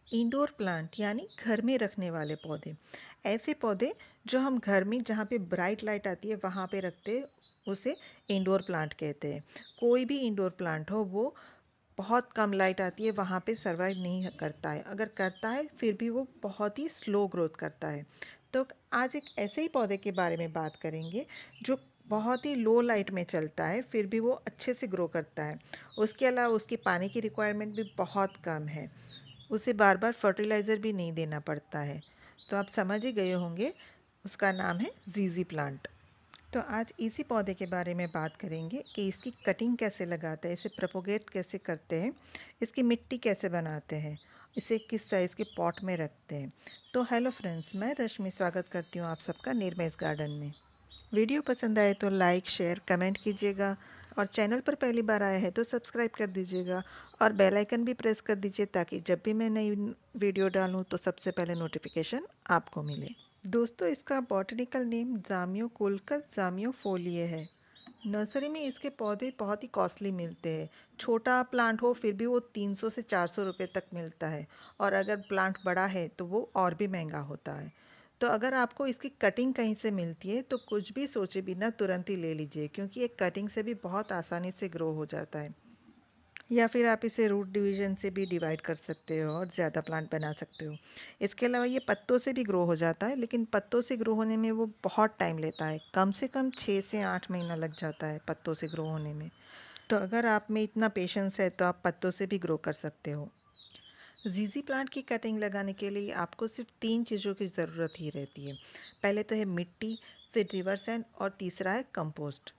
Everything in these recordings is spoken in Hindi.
इंडोर प्लांट यानी घर में रखने वाले पौधे, ऐसे पौधे जो हम घर में जहाँ पे ब्राइट लाइट आती है वहाँ पे रखते हैं, उसे इंडोर प्लांट कहते हैं। कोई भी इंडोर प्लांट हो वो बहुत कम लाइट आती है वहाँ पे सरवाइव नहीं करता है, अगर करता है फिर भी वो बहुत ही स्लो ग्रोथ करता है। तो आज एक ऐसे ही पौधे के बारे में बात करेंगे जो बहुत ही लो लाइट में चलता है फिर भी वो अच्छे से ग्रो करता है। उसके अलावा उसकी पानी की रिक्वायरमेंट भी बहुत कम है, उसे बार बार फर्टिलाइज़र भी नहीं देना पड़ता है। तो आप समझ ही गए होंगे, उसका नाम है जीजी प्लांट। तो आज इसी पौधे के बारे में बात करेंगे कि इसकी कटिंग कैसे लगाते हैं, इसे प्रोपोगेट कैसे करते हैं, इसकी मिट्टी कैसे बनाते हैं, इसे किस साइज़ के पॉट में रखते हैं। तो हेलो फ्रेंड्स, मैं रश्मि स्वागत करती हूँ आप सबका निर्मेश गार्डन में। वीडियो पसंद आए तो लाइक शेयर कमेंट कीजिएगा और चैनल पर पहली बार आए हैं तो सब्सक्राइब कर दीजिएगा और बेल आइकन भी प्रेस कर दीजिए ताकि जब भी मैं नई वीडियो डालूँ तो सबसे पहले नोटिफिकेशन आपको मिले। दोस्तों, इसका बॉटनिकल नेम जामियो कोलकस जामियो फोलिए है। नर्सरी में इसके पौधे बहुत ही कॉस्टली मिलते हैं। छोटा प्लांट हो फिर भी वो 300 से 400 रुपये तक मिलता है, और अगर प्लांट बड़ा है तो वो और भी महंगा होता है। तो अगर आपको इसकी कटिंग कहीं से मिलती है तो कुछ भी सोचे बिना तुरंत ही ले लीजिए, क्योंकि एक कटिंग से भी बहुत आसानी से ग्रो हो जाता है। या फिर आप इसे रूट डिवीजन से भी डिवाइड कर सकते हो और ज़्यादा प्लांट बना सकते हो। इसके अलावा ये पत्तों से भी ग्रो हो जाता है, लेकिन पत्तों से ग्रो होने में वो बहुत टाइम लेता है, कम से कम 6 से 8 महीना लग जाता है पत्तों से ग्रो होने में। तो अगर आप में इतना पेशेंस है तो आप पत्तों से भी ग्रो कर सकते हो। जीजी प्लांट की कटिंग लगाने के लिए आपको सिर्फ 3 चीज़ों की ज़रूरत ही रहती है। पहले तो है मिट्टी, फिर रिवर सैंड और तीसरा है कंपोस्ट।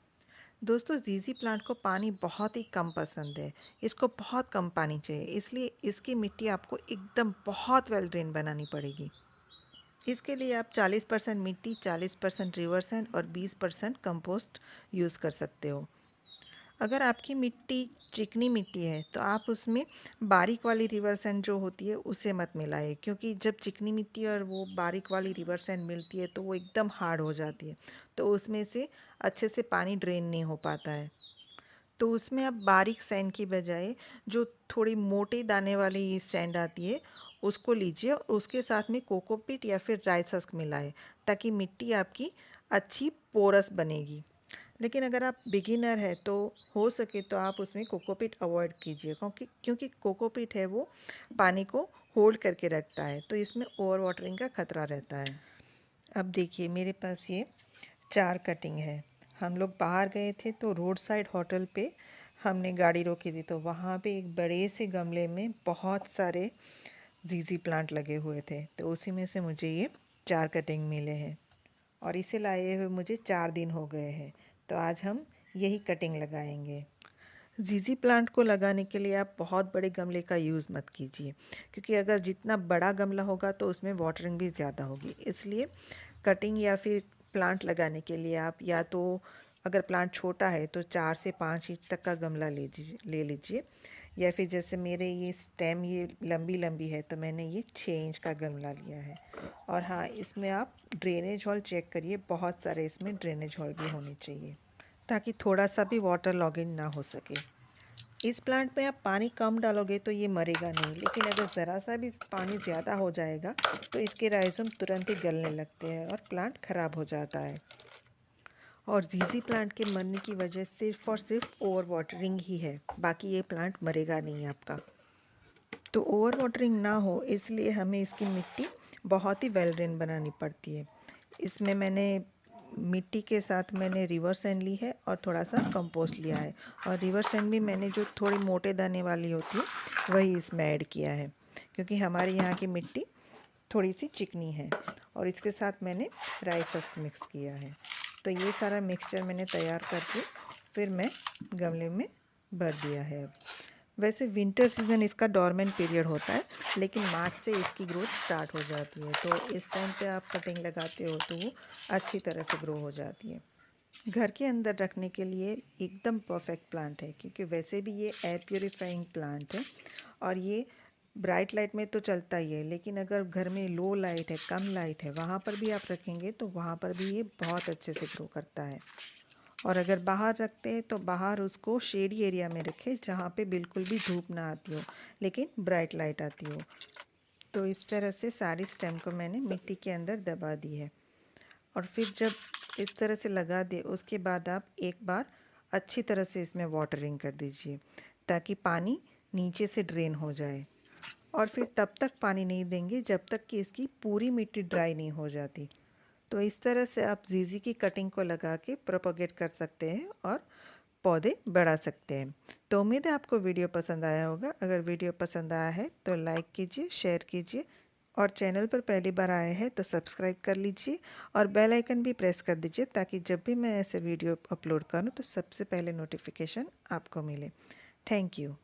दोस्तों, जीजी प्लांट को पानी बहुत ही कम पसंद है, इसको बहुत कम पानी चाहिए, इसलिए इसकी मिट्टी आपको एकदम बहुत वेल ड्रेन बनानी पड़ेगी। इसके लिए आप 40% मिट्टी, 40% रिवर सैंड और 20% कंपोस्ट यूज़ कर सकते हो। अगर आपकी मिट्टी चिकनी मिट्टी है तो आप उसमें बारीक वाली रिवर सैंड जो होती है उसे मत मिलाएं, क्योंकि जब चिकनी मिट्टी और वो बारीक वाली रिवर सैंड मिलती है तो वो एकदम हार्ड हो जाती है, तो उसमें से अच्छे से पानी ड्रेन नहीं हो पाता है। तो उसमें आप बारीक सैंड की बजाय जो थोड़ी मोटे दाने वाली सैंड आती है उसको लीजिए और उसके साथ में कोकोपीट या फिर राइस हस्क मिलाएं, ताकि मिट्टी आपकी अच्छी पोरस बनेगी। लेकिन अगर आप बिगिनर है तो हो सके तो आप उसमें कोकोपीट अवॉइड कीजिए, क्योंकि कोकोपीट है वो पानी को होल्ड करके रखता है, तो इसमें ओवर वाटरिंग का खतरा रहता है। अब देखिए, मेरे पास ये 4 कटिंग है। हम लोग बाहर गए थे तो रोड साइड होटल पे हमने गाड़ी रोकी थी, तो वहाँ पे एक बड़े से गमले में बहुत सारे जीजी प्लांट लगे हुए थे, तो उसी में से मुझे ये 4 कटिंग मिले हैं और इसे लाए हुए मुझे 4 दिन हो गए हैं। तो आज हम यही कटिंग लगाएंगे। जीजी प्लांट को लगाने के लिए आप बहुत बड़े गमले का यूज़ मत कीजिए, क्योंकि अगर जितना बड़ा गमला होगा तो उसमें वाटरिंग भी ज़्यादा होगी। इसलिए कटिंग या फिर प्लांट लगाने के लिए आप या तो, अगर प्लांट छोटा है तो 4 से 5 इंच तक का गमला ले लीजिए, या फिर जैसे मेरे ये स्टेम ये लंबी लंबी है तो मैंने ये 6 इंच का गमला लिया है। और हाँ, इसमें आप ड्रेनेज हॉल चेक करिए, बहुत सारे इसमें ड्रेनेज हॉल भी होने चाहिए ताकि थोड़ा सा भी वाटर लॉगिंग ना हो सके। इस प्लांट में आप पानी कम डालोगे तो ये मरेगा नहीं, लेकिन अगर ज़रा सा भी पानी ज़्यादा हो जाएगा तो इसके राइज़ोम तुरंत ही गलने लगते हैं और प्लांट ख़राब हो जाता है। और जीजी प्लांट के मरने की वजह सिर्फ़ और सिर्फ ओवर वाटरिंग ही है, बाकी ये प्लांट मरेगा नहीं आपका। तो ओवर वाटरिंग ना हो इसलिए हमें इसकी मिट्टी बहुत ही वेल ड्रेन बनानी पड़ती है। इसमें मैंने मिट्टी के साथ मैंने रिवर सैंड ली है और थोड़ा सा कंपोस्ट लिया है, और रिवर सैंड भी मैंने जो थोड़ी मोटे दाने वाली होती है वही इसमें ऐड किया है, क्योंकि हमारे यहाँ की मिट्टी थोड़ी सी चिकनी है। और इसके साथ मैंने राइस हस्क मिक्स किया है। तो ये सारा मिक्सचर मैंने तैयार करके फिर मैं गमले में भर दिया है। अब वैसे विंटर सीज़न इसका डॉर्मेंट पीरियड होता है, लेकिन मार्च से इसकी ग्रोथ स्टार्ट हो जाती है, तो इस टाइम पे आप कटिंग लगाते हो तो वो अच्छी तरह से ग्रो हो जाती है। घर के अंदर रखने के लिए एकदम परफेक्ट प्लांट है, क्योंकि वैसे भी ये एयर प्योरीफाइंग प्लांट है और ये ब्राइट लाइट में तो चलता ही है, लेकिन अगर घर में लो लाइट है, कम लाइट है, वहाँ पर भी आप रखेंगे तो वहाँ पर भी ये बहुत अच्छे से ग्रो करता है। और अगर बाहर रखते हैं तो बाहर उसको शेडी एरिया में रखें, जहाँ पे बिल्कुल भी धूप ना आती हो लेकिन ब्राइट लाइट आती हो। तो इस तरह से सारी स्टेम को मैंने मिट्टी के अंदर दबा दी है। और फिर जब इस तरह से लगा दे उसके बाद आप एक बार अच्छी तरह से इसमें वाटरिंग कर दीजिए ताकि पानी नीचे से ड्रेन हो जाए। और फिर तब तक पानी नहीं देंगे जब तक कि इसकी पूरी मिट्टी ड्राई नहीं हो जाती। तो इस तरह से आप ज़ीज़ी की कटिंग को लगा के प्रोपोगेट कर सकते हैं और पौधे बढ़ा सकते हैं। तो उम्मीद है आपको वीडियो पसंद आया होगा। अगर वीडियो पसंद आया है तो लाइक कीजिए, शेयर कीजिए और चैनल पर पहली बार आए हैं तो सब्सक्राइब कर लीजिए और बेल आइकन भी प्रेस कर दीजिए ताकि जब भी मैं ऐसे वीडियो अपलोड करूं तो सबसे पहले नोटिफिकेशन आपको मिले। Thank you.